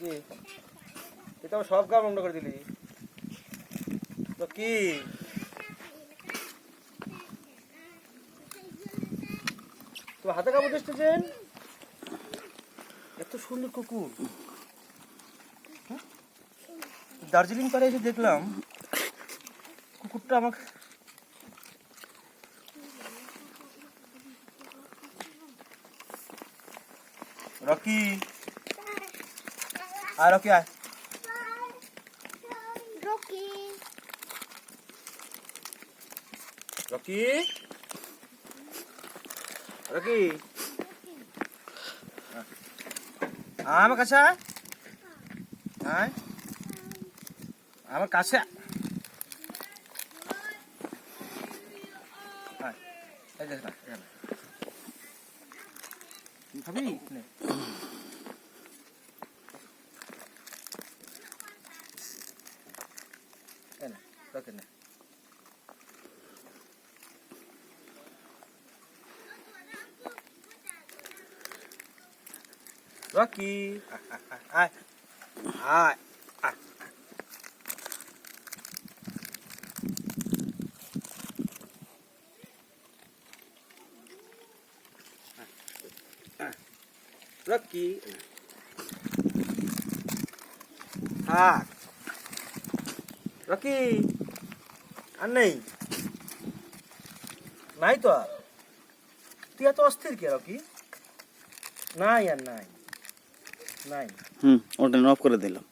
কি এটা সব কাম বন্ধ করে দিলি তো কি তো হাতে কাপড় দিচ্ছেন এত সুন্দর কুকুর দার্জিলিং পারে এসে দেখলাম কুকুরটা আমাকে রকি আয় রকি আয় রকি রকি রকি আমার কাছে আয় আয় আমার কাছে আয় এই দেখ না খাবি নে এনে রকি নে রকি আয় আয় আয় রকি থাক রকি আর নেই নাই তো আর তুই এত অস্থির কে রকি নাই আর নাই নাই ওটা অফ করে দিলাম।